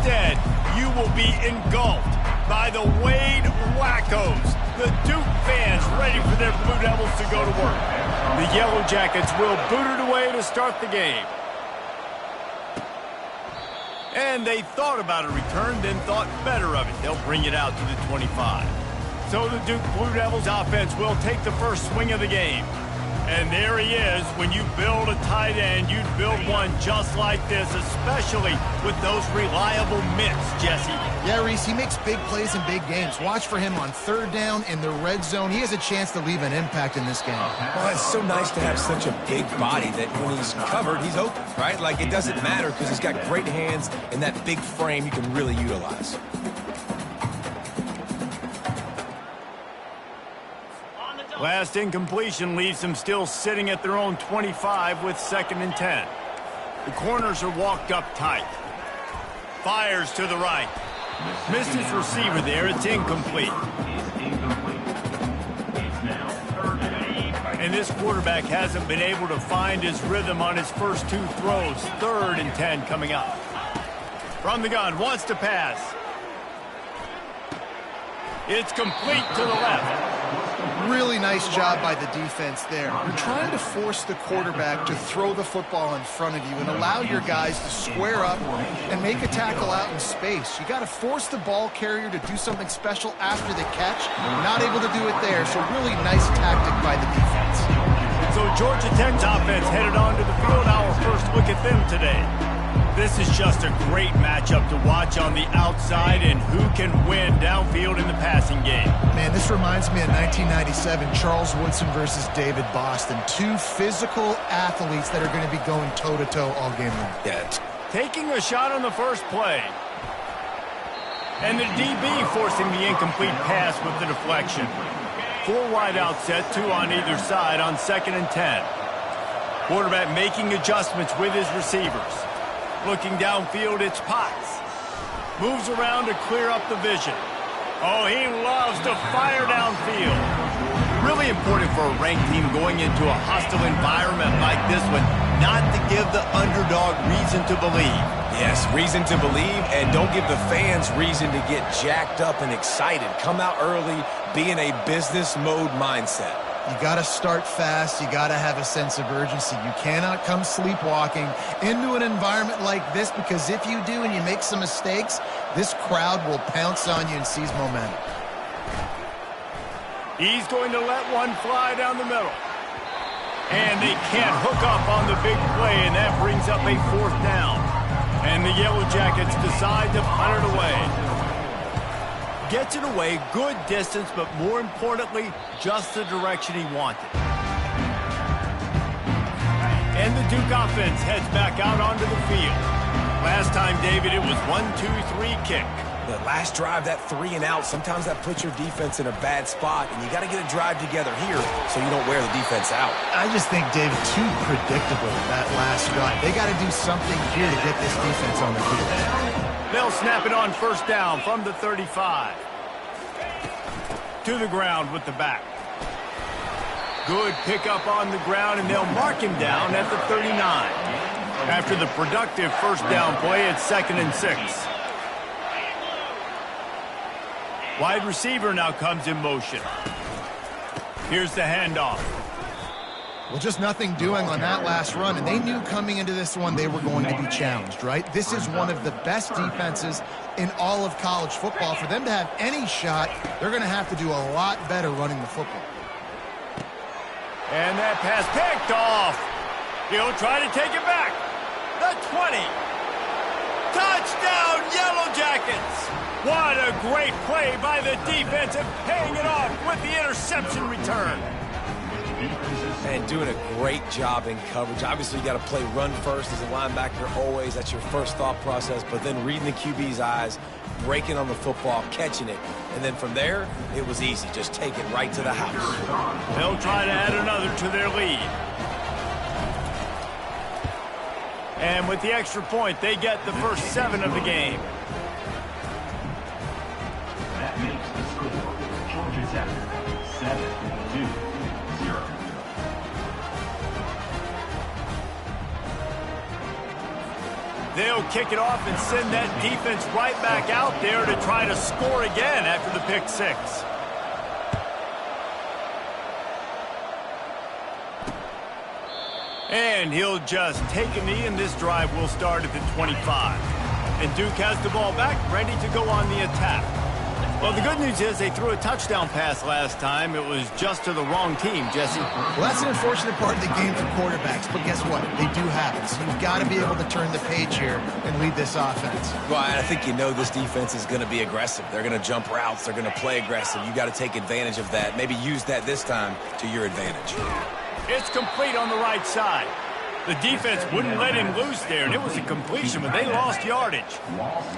Instead, you will be engulfed by the Wade Wackos, the Duke fans ready for their Blue Devils to go to work. The Yellow Jackets will boot it away to start the game. And they thought about a return, then thought better of it. They'll bring it out to the 25. So the Duke Blue Devils offense will take the first swing of the game. And there he is. When you build a tight end, you'd build one just like this, especially with those reliable mitts, Jesse. Yeah, Reese, he makes big plays in big games. Watch for him on third down in the red zone. He has a chance to leave an impact in this game. Well, it's so nice to have such a big body that when he's covered, he's open, right? Like, it doesn't matter because he's got great hands and that big frame you can really utilize. Last incompletion leaves them still sitting at their own 25 with 2nd and 10. The corners are walked up tight. Fires to the right. Missed his receiver there. It's incomplete. And this quarterback hasn't been able to find his rhythm on his first 2 throws. 3rd and 10 coming up. From the gun, wants to pass. It's complete to the left. Really nice job by the defense there. You're trying to force the quarterback to throw the football in front of you and allow your guys to square up and make a tackle out in space. You got to force the ball carrier to do something special after the catch. Not able to do it there, so really nice tactic by the defense. So Georgia Tech's offense headed onto the field. Our first look at them today. This is just a great matchup to watch on the outside, and who can win downfield in the passing game. Man, this reminds me of 1997, Charles Woodson versus David Boston. 2 physical athletes that are going to be going toe-to-toe all game long. Yeah. Taking a shot on the first play. And the DB forcing the incomplete pass with the deflection. 4 wide out set, 2 on either side on 2nd and 10. Quarterback making adjustments with his receivers. Looking downfield, it's Potts. Moves around to clear up the vision. Oh, he loves to fire downfield. Really important for a ranked team going into a hostile environment like this one, not to give the underdog reason to believe. Yes, reason to believe, and don't give the fans reason to get jacked up and excited. Come out early, be in a business mode mindset. You got to start fast. You got to have a sense of urgency. You cannot come sleepwalking into an environment like this, because if you do and you make some mistakes, this crowd will pounce on you and seize momentum. He's going to let one fly down the middle. And they can't hook up on the big play, and that brings up a 4th down. And the Yellow Jackets decide to punt it away. Gets it away, good distance, but more importantly, just the direction he wanted. And the Duke offense heads back out onto the field. Last time, David, it was 1-2-3 kick. The last drive, that 3 and out, sometimes that puts your defense in a bad spot, and you got to get a drive together here so you don't wear the defense out. I just think, David, too predictable that last drive. They got to do something here to get this defense on the field. They'll snap it on 1st down from the 35. To the ground with the back. Good pickup on the ground, and they'll mark him down at the 39. After the productive 1st down play, it's 2nd and 6. Wide receiver now comes in motion. Here's the handoff. Well, just nothing doing on that last run, and they knew coming into this one they were going to be challenged, right? This is one of the best defenses in all of college football. For them to have any shot, they're going to have to do a lot better running the football. And that pass picked off. He'll try to take it back. The 20. Touchdown, Yellow Jackets. What a great play by the defense, and paying it off with the interception return. And doing a great job in coverage. Obviously, you got to play run first as a linebacker always. That's your first thought process. But then reading the QB's eyes, breaking on the football, catching it. And then from there, it was easy. Just take it right to the house. They'll try to add another to their lead. And with the extra point, they get the first 7 of the game. That makes the score Georgia Tech 7-2. They'll kick it off and send that defense right back out there to try to score again after the pick six. And he'll just take a knee, and this drive will start at the 25. And Duke has the ball back, ready to go on the attack. Well, the good news is they threw a touchdown pass last time. It was just to the wrong team, Jesse. Well, that's an unfortunate part of the game for quarterbacks, but guess what? They do have it. So you've got to be able to turn the page here and lead this offense. Well, I think you know this defense is going to be aggressive. They're going to jump routes. They're going to play aggressive. You got to take advantage of that. Maybe use that this time to your advantage. It's complete on the right side. The defense wouldn't let him loose there, and it was a completion, but they lost yardage.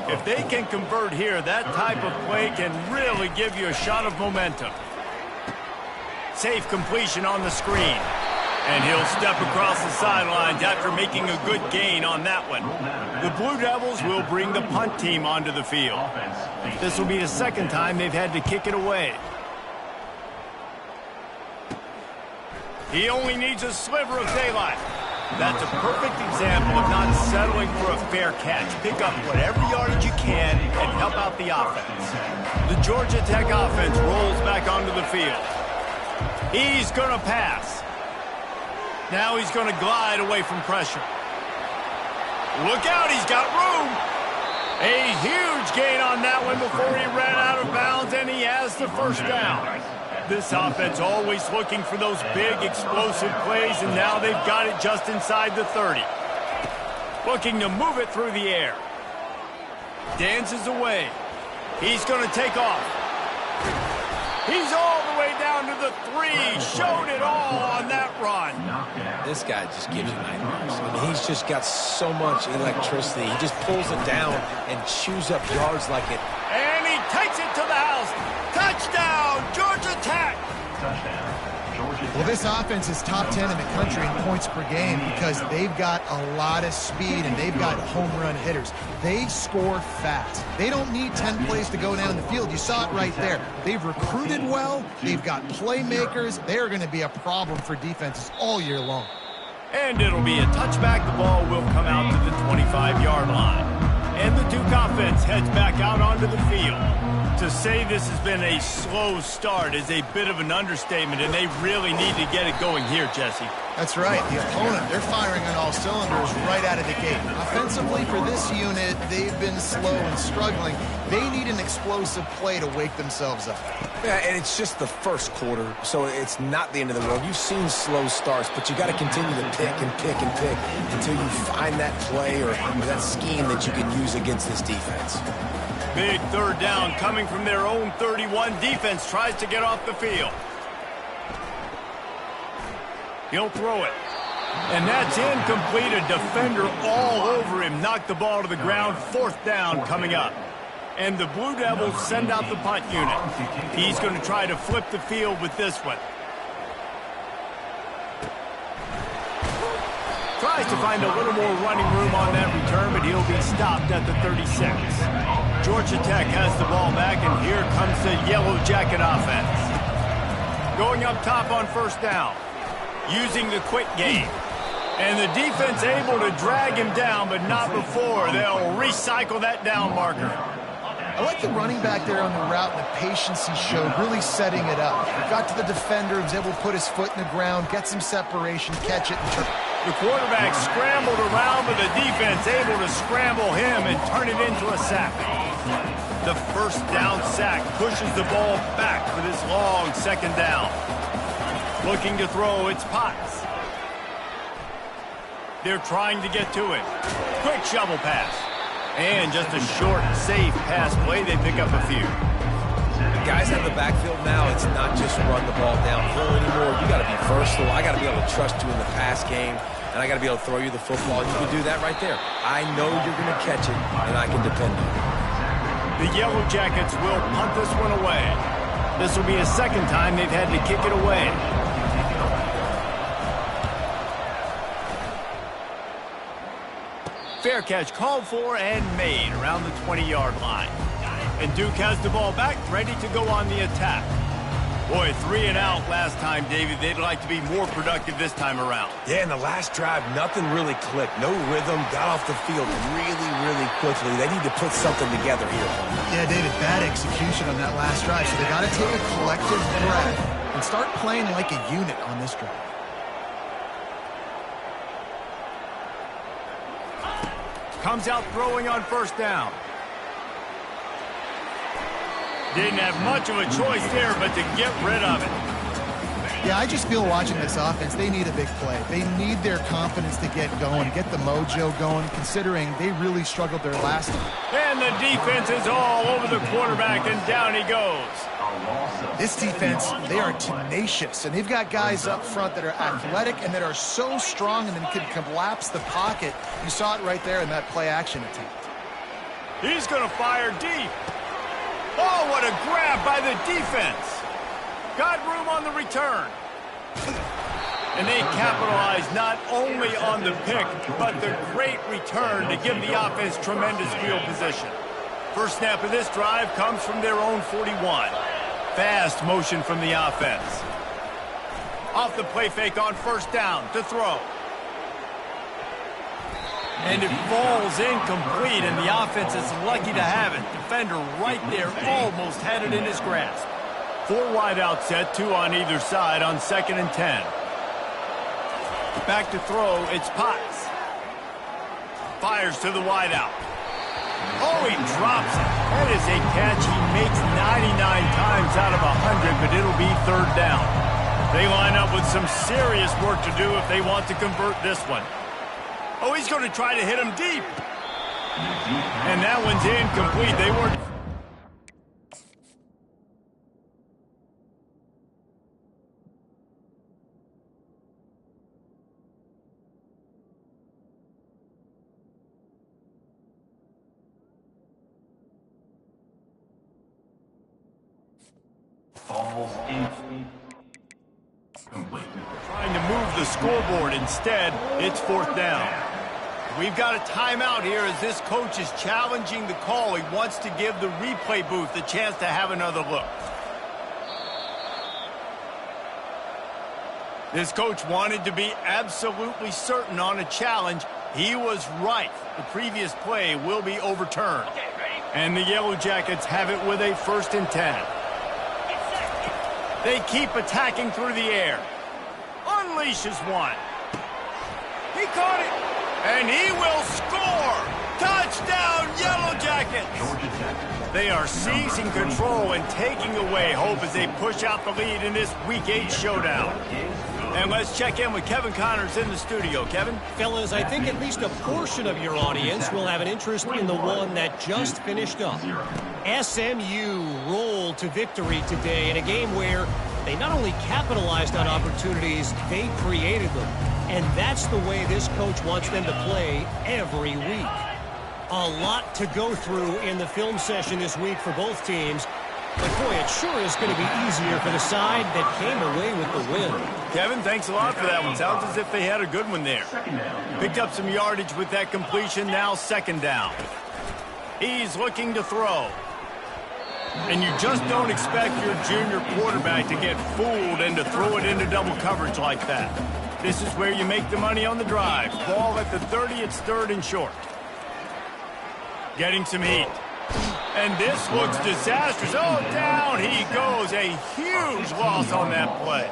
If they can convert here, that type of play can really give you a shot of momentum. Safe completion on the screen. And he'll step across the sidelines after making a good gain on that one. The Blue Devils will bring the punt team onto the field. This will be the second time they've had to kick it away. He only needs a sliver of daylight. That's a perfect example of not settling for a fair catch. Pick up whatever yardage you can and help out the offense. The Georgia Tech offense rolls back onto the field. He's going to pass. Now he's going to glide away from pressure. Look out, he's got room. A huge gain on that one before he ran out of bounds, and he has the first down. This offense always looking for those big, explosive plays, and now they've got it just inside the 30. Looking to move it through the air. Dances away. He's going to take off. He's all the way down to the 3. Showed it all on that run. This guy just gives you nightmares. I mean, he's just got so much electricity. He just pulls it down and chews up yards like it. And he takes it to the house. Touchdown, Georgia Tech. Well, this offense is top 10 in the country in points per game because they've got a lot of speed and they've got home run hitters. They score fast. They don't need 10 plays to go down the field. You saw it right there. They've recruited well. They've got playmakers. They're going to be a problem for defenses all year long. And it'll be a touchback. The ball will come out to the 25-yard line. And the Duke offense heads back out onto the field. To say this has been a slow start is a bit of an understatement, and they really need to get it going here, Jesse. That's right. The opponent, they're firing on all cylinders right out of the gate. Offensively, for this unit, they've been slow and struggling. They need an explosive play to wake themselves up. Yeah, and it's just the first quarter, so it's not the end of the world. You've seen slow starts, but you got to continue to pick and pick and pick until you find that play or that scheme that you can use against this defense. Big third down coming from their own 31. Defense tries to get off the field. He'll throw it. And that's incomplete. A defender all over him. Knocked the ball to the ground. Fourth down coming up. And the Blue Devils send out the punt unit. He's going to try to flip the field with this one. Tries to find a little more running room on that return, but he'll be stopped at the 36. Georgia Tech has the ball back, and here comes the Yellow Jacket offense. Going up top on first down, using the quick game. And the defense able to drag him down, but not before. They'll recycle that down marker. I like the running back there on the route and the patience he showed, really setting it up. Got to the defender, was able to put his foot in the ground, get some separation, catch it, and turn. The quarterback scrambled around, but the defense able to scramble him and turn it into a sack. The first down sack pushes the ball back for this long second down. Looking to throw, it's Potts. They're trying to get to it. Quick shovel pass. And just a short, safe pass play. They pick up a few. Guys out of the backfield now, it's not just run the ball downhill anymore. You got to be versatile. I got to be able to trust you in the pass game, and I got to be able to throw you the football. You can do that right there. I know you're going to catch it, and I can depend on it. The Yellow Jackets will punt this one away. This will be a second time they've had to kick it away. Fair catch called for and made around the 20-yard line. And Duke has the ball back, ready to go on the attack. Boy, 3 and out last time, David. They'd like to be more productive this time around. Yeah, in the last drive, nothing really clicked. No rhythm, got off the field really, really quickly. They need to put something together here. Yeah, David, bad execution on that last drive, so they got to take a collective breath and start playing like a unit on this drive. Comes out throwing on first down. Didn't have much of a choice there, but to get rid of it. Yeah, I just feel watching this offense, they need a big play. They need their confidence to get going, get the mojo going, considering they really struggled their last time. And the defense is all over the quarterback, and down he goes. This defense, they are tenacious, and they've got guys up front that are athletic and that are so strong and then can collapse the pocket. You saw it right there in that play-action attempt. He's going to fire deep. Oh, what a grab by the defense. Got room on the return. And they capitalized not only on the pick, but the great return to give the offense tremendous field position. First snap of this drive comes from their own 41. Fast motion from the offense. Off the play fake on first down to throw. And it falls incomplete, and the offense is lucky to have it. Defender right there almost had it in his grasp. 4 wide out set, 2 on either side on 2nd and 10. Back to throw, it's Potts. Fires to the wide out. Oh, he drops it. That is a catch he makes 99 times out of 100, but it'll be 3rd down. They line up with some serious work to do if they want to convert this one. Oh, he's going to try to hit him deep. And that one's incomplete. They weren't... Falls incomplete. Trying to move the scoreboard. Instead, it's 4th down. We've got a timeout here as this coach is challenging the call. He wants to give the replay booth a chance to have another look. This coach wanted to be absolutely certain on a challenge. He was right. The previous play will be overturned. And the Yellow Jackets have it with a 1st and 10. They keep attacking through the air. Unleashes one. He caught it. And he will score! Touchdown, Yellow Jackets! They are seizing control and taking away hope as they push out the lead in this Week 8 showdown. And let's check in with Kevin Connors in the studio. Kevin? Fellas, I think at least a portion of your audience will have an interest in the one that just finished up. SMU rolled to victory today in a game where they not only capitalized on opportunities, they created them. And that's the way this coach wants them to play every week. A lot to go through in the film session this week for both teams. But, boy, it sure is going to be easier for the side that came away with the win. Kevin, thanks a lot for that one. Sounds as if they had a good one there. Picked up some yardage with that completion. Now 2nd down. He's looking to throw. And you just don't expect your junior quarterback to get fooled and to throw it into double coverage like that. This is where you make the money on the drive. Ball at the 30, it's 3rd and short. Getting some heat. And this looks disastrous. Oh, down he goes. A huge loss on that play.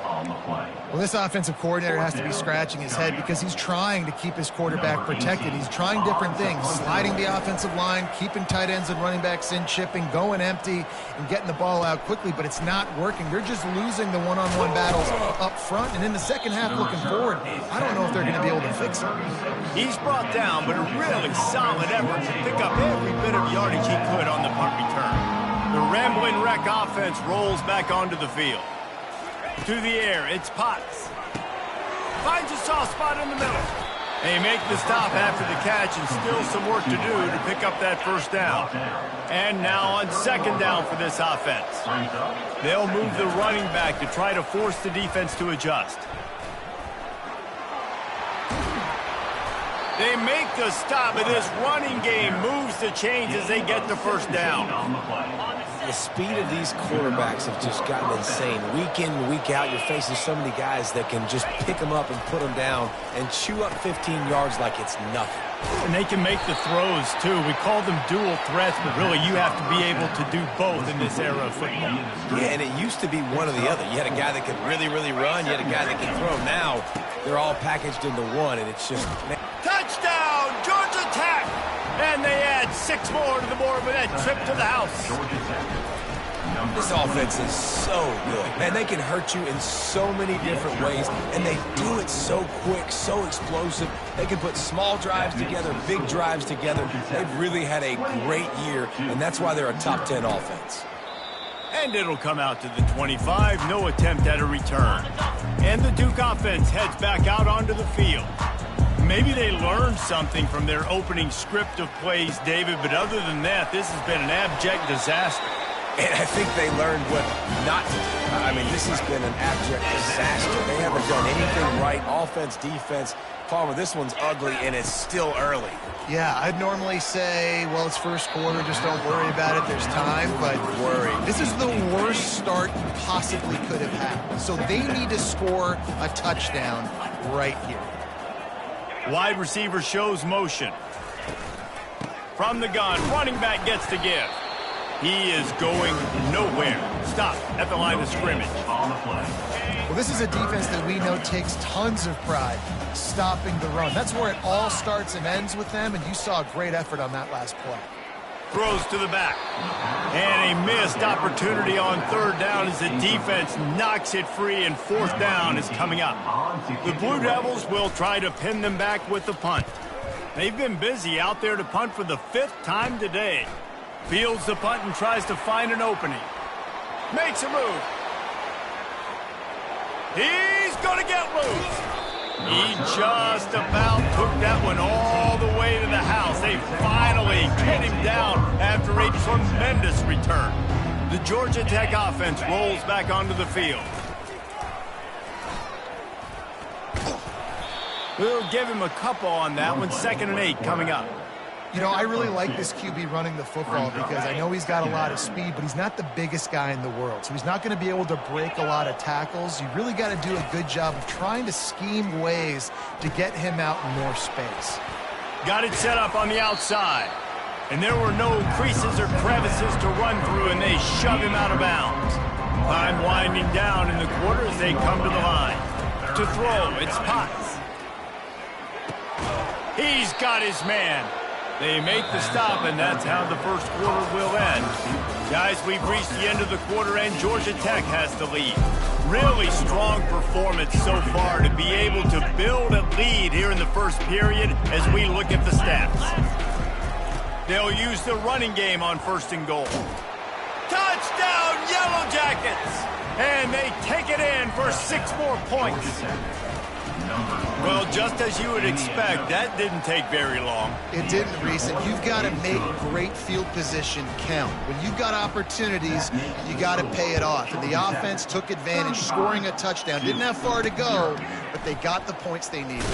Well, this offensive coordinator has to be scratching his head because he's trying to keep his quarterback protected. He's trying different things, sliding the offensive line, keeping tight ends and running backs in, chipping, going empty, and getting the ball out quickly, but it's not working. They're just losing the one-on-one battles up front, and in the second half looking forward, I don't know if they're going to be able to fix it. He's brought down, but a really solid effort to pick up every bit of yardage he could on the punt return. The Ramblin' Wreck offense rolls back onto the field. To the air, it's Potts. Finds a soft spot in the middle. They make the stop after the catch, and still some work to do to pick up that 1st down. And now on 2nd down for this offense. They'll move the running back to try to force the defense to adjust. They make the stop, and this running game moves the chains as they get the 1st down. The speed of these quarterbacks have just gotten insane. Week in and week out, you're facing so many guys that can just pick them up and put them down and chew up 15 yards like it's nothing. And they can make the throws, too. We call them dual threats, but really you have to be able to do both in this era of football. Yeah, and it used to be one or the other. You had a guy that could really, really run. You had a guy that could throw. Now they're all packaged into one, and it's just... Touchdown, Georgia Tech! And they add 6 more to the board with that trip to the house. This offense is so good. Man, they can hurt you in so many different ways, and they do it so quick, so explosive. They can put small drives together, big drives together. They've really had a great year, and that's why they're a top 10 offense. And it'll come out to the 25, no attempt at a return. And the Duke offense heads back out onto the field. Maybe they learned something from their opening script of plays, David, but other than that, this has been an abject disaster. And I think they learned what not to do. I mean, this has been an abject disaster. They haven't done anything right, offense, defense. Palmer, this one's ugly, and it's still early. Yeah, I'd normally say, well, it's first quarter, just don't worry about it, there's time, but this is the worst start you possibly could have had. So they need to score a touchdown right here. Wide receiver shows motion. From the gun, running back gets to give. He is going nowhere. Stop at the line of scrimmage. Well, this is a defense that we know takes tons of pride stopping the run. That's where it all starts and ends with them, and you saw a great effort on that last play. Throws to the back. And a missed opportunity on third down as the defense knocks it free, and fourth down is coming up. The Blue Devils will try to pin them back with the punt. They've been busy out there to punt for the 5th time today. Fields the punt and tries to find an opening. Makes a move. He's going to get loose. He just about took that one all the way to the house. They finally get him down after a tremendous return. The Georgia Tech offense rolls back onto the field. We'll give him a couple on that one. 2nd and 8 coming up. You know, I really like this QB running the football because I know he's got a lot of speed, but he's not the biggest guy in the world. So he's not going to be able to break a lot of tackles. You really got to do a good job of trying to scheme ways to get him out in more space. Got it set up on the outside. And there were no creases or crevices to run through, and they shove him out of bounds. Time winding down in the quarter as they come to the line. To throw, it's Potts. He's got his man. They make the stop, and that's how the first quarter will end. Guys, we've reached the end of the quarter, and Georgia Tech has the lead. Really strong performance so far to be able to build a lead here in the first period as we look at the stats. They'll use the running game on 1st and goal. Touchdown, Yellow Jackets! And they take it in for 6 more points. Well, just as you would expect, that didn't take very long. It didn't, Reese, and you've got to make great field position count. When you've got opportunities, you got to pay it off. And the offense took advantage, scoring a touchdown. Didn't have far to go, but they got the points they needed.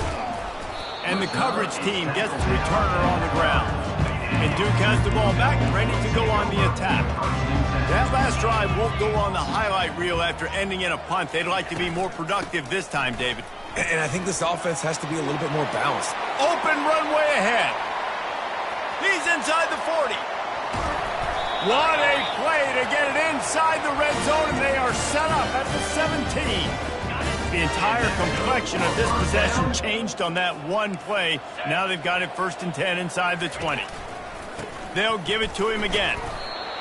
And the coverage team gets the returner on the ground. And Duke has the ball back, ready to go on the attack. That last drive won't go on the highlight reel after ending in a punt. They'd like to be more productive this time, David. And I think this offense has to be a little bit more balanced. Open runway ahead. He's inside the 40. What a play to get it inside the red zone, and they are set up at the 17. The entire complexion of this possession changed on that one play. Now they've got it 1st and 10 inside the 20. They'll give it to him again.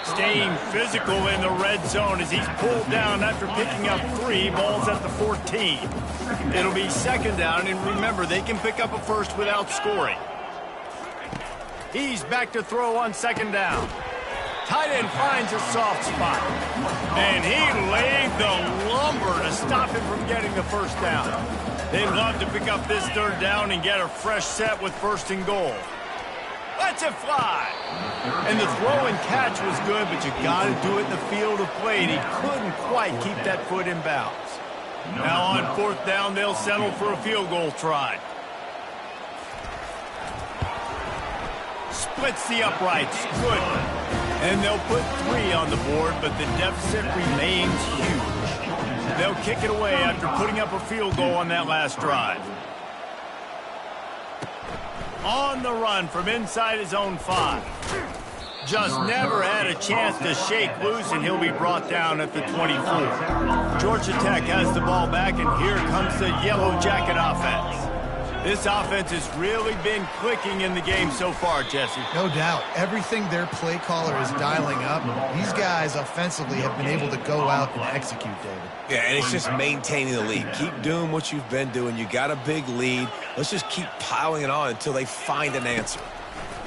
Staying physical in the red zone as he's pulled down after picking up 3 balls at the 14. It'll be 2nd down, and remember, they can pick up a first without scoring. He's back to throw on 2nd down. Tight end finds a soft spot. And he laid the lumber to stop him from getting the first down. They'd love to pick up this 3rd down and get a fresh set with 1st and goal. Lets it fly. And the throw and catch was good, but you got to do it in the field of play. And he couldn't quite keep that foot in bounds. Now on 4th down, they'll settle for a field goal try. Splits the uprights. Good. And they'll put 3 on the board, but the deficit remains huge. They'll kick it away after putting up a field goal on that last drive. On the run from inside his own 5. Just never had a chance to shake loose, and he'll be brought down at the 24. Georgia Tech has the ball back, and here comes the Yellow Jacket offense. This offense has really been clicking in the game so far, Jesse. No doubt. Everything their play caller is dialing up, these guys offensively have been able to go out and execute, David. Yeah, and it's just maintaining the lead. Keep doing what you've been doing. You got a big lead. Let's just keep piling it on until they find an answer.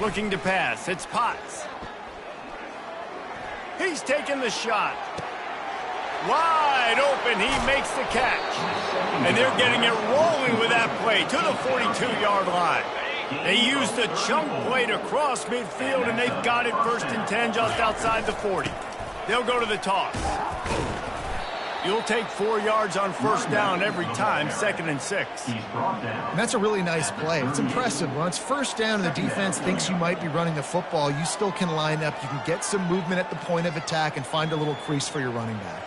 Looking to pass. It's Potts. He's taking the shot. Wide open. He makes the catch. And they're getting it rolling with that play to the 42-yard line. They used a chunk play to cross midfield, and they've got it 1st and 10 just outside the 40. They'll go to the toss. You'll take 4 yards on 1st down every time, 2nd and 6. And that's a really nice play. It's impressive. When it's 1st down and the defense thinks you might be running the football, you still can line up. You can get some movement at the point of attack and find a little crease for your running back.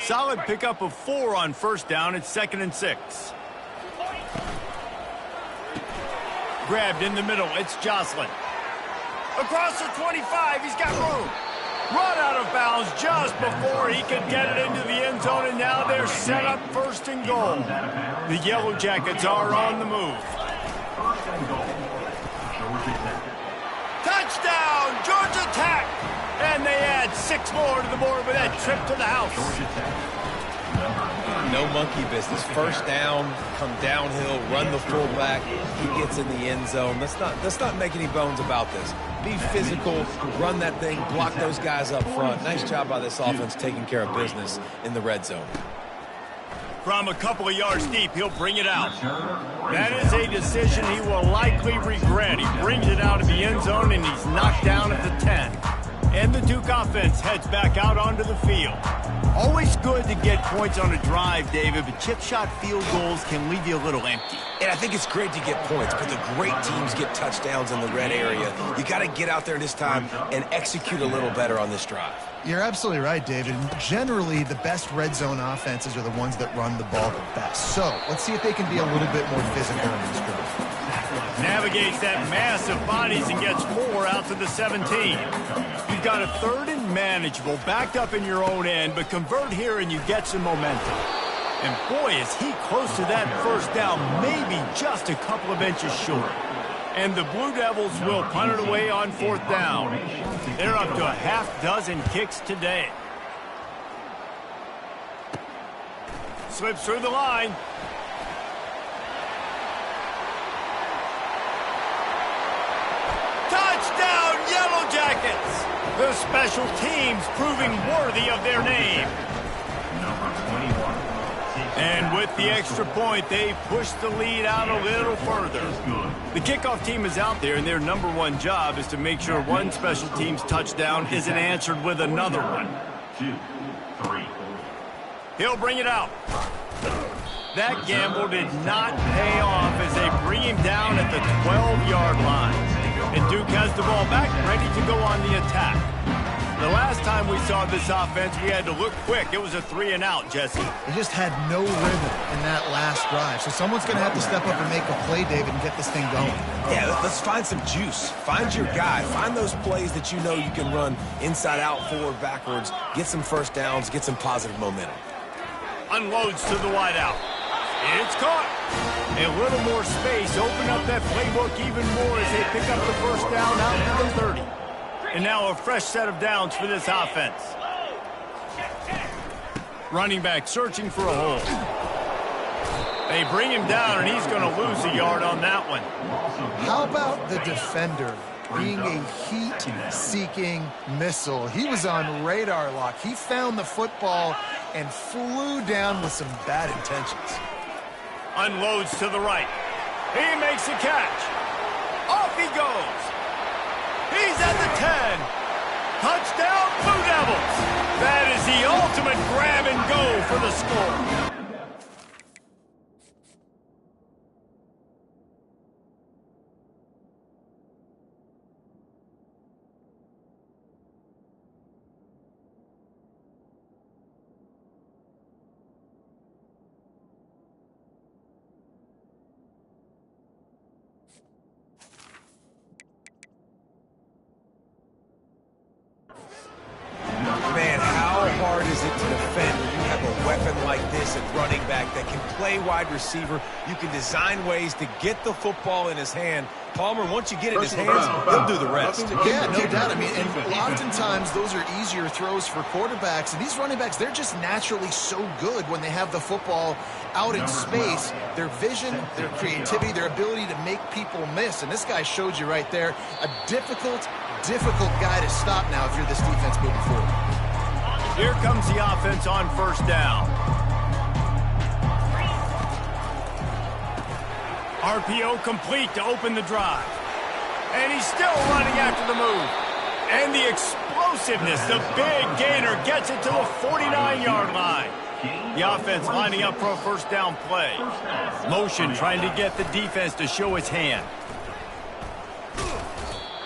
Solid pickup of 4 on 1st down. It's 2nd and 6. Grabbed in the middle. It's Jocelyn. Across the 25. He's got room. Run out of bounds just before he could get it into the end zone, and now they're set up 1st and goal. The Yellow Jackets are on the move. Touchdown, Georgia Tech! And they add 6 more to the board with that trip to the house. No monkey business. 1st down, come downhill, run the fullback. He gets in the end zone. Let's not make any bones about this. Be physical, run that thing, block those guys up front. Nice job by this offense taking care of business in the red zone. From a couple of yards deep, he'll bring it out. That is a decision he will likely regret. He brings it out of the end zone, and he's knocked down at the 10. And the Duke offense heads back out onto the field. Always good to get points on a drive, David, but chip shot field goals can leave you a little empty. And I think it's great to get points, but the great teams get touchdowns in the red area. You got to get out there this time and execute a little better on this drive. You're absolutely right, David. Generally, the best red zone offenses are the ones that run the ball the best. So let's see if they can be a little bit more physical in this drive. Navigates that mass of bodies and gets 4 out to the 17. You've got a 3rd and manageable, backed up in your own end, but convert here and you get some momentum. And boy, is he close to that 1st down, maybe just a couple of inches short. And the Blue Devils will punt it away on 4th down. They're up to a half-dozen kicks today. Slips through the line. Touchdown, Yellow Jackets! The special teams proving worthy of their name. And with the extra point, they push the lead out a little further. The kickoff team is out there, and their #1 job is to make sure one special team's touchdown isn't answered with another one. 2, 3. He'll bring it out. That gamble did not pay off as they bring him down at the 12-yard line. And Duke has the ball back, ready to go on the attack. The last time we saw this offense, we had to look quick. It was a 3 and out, Jesse. They just had no rhythm in that last drive. So someone's going to have to step up and make a play, David, and get this thing going. Yeah, let's find some juice. Find your guy. Find those plays that you know you can run inside out, forward, backwards. Get some 1st downs. Get some positive momentum. Unloads to the wideout. It's caught. A little more space. Open up that playbook even more as they pick up the 1st down out to the 30. And now a fresh set of downs for this offense. Running back searching for a hole. They bring him down, and he's going to lose a yard on that one. How about the defender being a heat-seeking missile? He was on radar lock. He found the football and flew down with some bad intentions. Unloads to the right. He makes a catch. Off he goes. He's at the 10. Touchdown, Blue Devils. That is the ultimate grab and go for the score. that can play wide receiver. You can design ways to get the football in his hand. Palmer, once you get it in his hands, he'll do the rest. Yeah, no doubt. I mean, and oftentimes those are easier throws for quarterbacks. And these running backs, they're just naturally so good when they have the football out in space. Their vision, their creativity, their ability to make people miss. And this guy showed you right there, a difficult guy to stop now if you're this defense moving forward. Here comes the offense on first down. RPO complete to open the drive. And he's still running after the move. And the explosiveness, the big gainer gets it to the 49-yard line. The offense lining up for a first down play. Motion trying to get the defense to show its hand.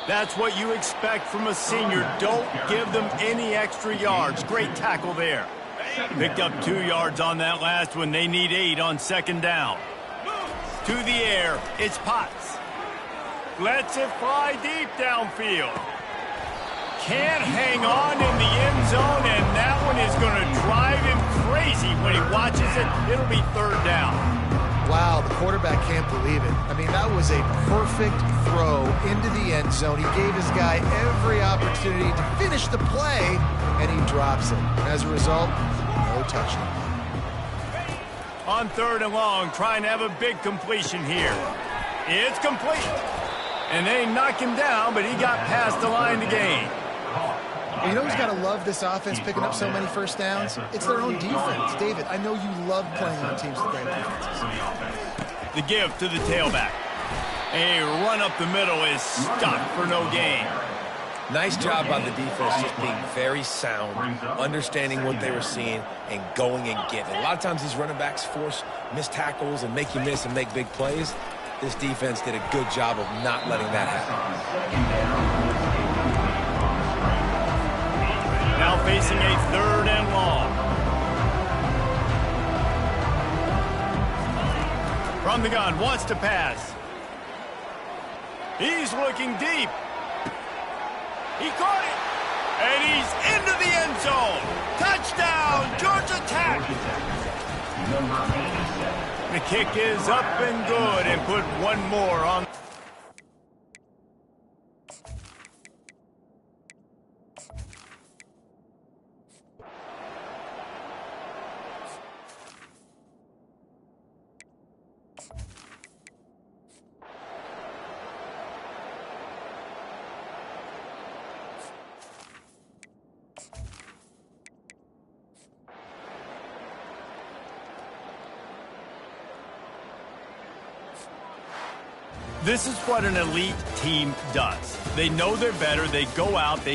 That's what you expect from a senior. Don't give them any extra yards. Great tackle there. Picked up 2 yards on that last one. They need 8 on second down. To the air, it's Potts. Lets it fly deep downfield. Can't hang on in the end zone, and that one is going to drive him crazy when he watches it. It'll be third down. Wow, the quarterback can't believe it. I mean, that was a perfect throw into the end zone. He gave his guy every opportunity to finish the play, and he drops it. As a result, no touchdown. On third and long, trying to have a big completion here. It's complete. And they knock him down, but he got past the line to gain. Well, you know who's got to love this offense picking up so many first downs? It's their own defense. David, I know you love playing on teams with great defenses. The give to the tailback. A run up the middle is stopped for no gain. Nice job by the defense, just being very sound, understanding what they were seeing, and going and getting it. A lot of times these running backs force missed tackles and make you miss and make big plays. This defense did a good job of not letting that happen. Now facing a third and long. From the gun, wants to pass. He's looking deep. He caught it, and he's into the end zone. Touchdown, Georgia Tech. The kick is up and good, and put one more on. This is what an elite team does. They know they're better. They go out, they